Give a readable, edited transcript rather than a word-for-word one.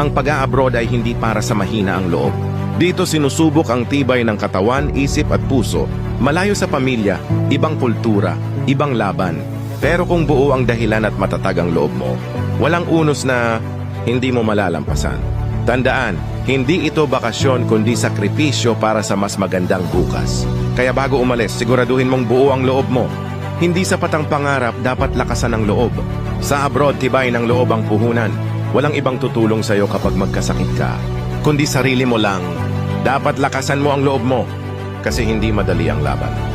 Ang pag-a-abroad ay hindi para sa mahina ang loob. Dito sinusubok ang tibay ng katawan, isip at puso. Malayo sa pamilya, ibang kultura, ibang laban. Pero kung buo ang dahilan at matatag ang loob mo, walang unos na hindi mo malalampasan. Tandaan, hindi ito bakasyon kundi sakripisyo para sa mas magandang bukas. Kaya bago umalis, siguraduhin mong buo ang loob mo. Hindi sapat ang pangarap, dapat lakasan ang loob. Sa abroad, tibay ng loob ang puhunan. Walang ibang tutulong sa'yo kapag magkasakit ka, kundi sarili mo lang. Dapat lakasan mo ang loob mo kasi hindi madali ang laban.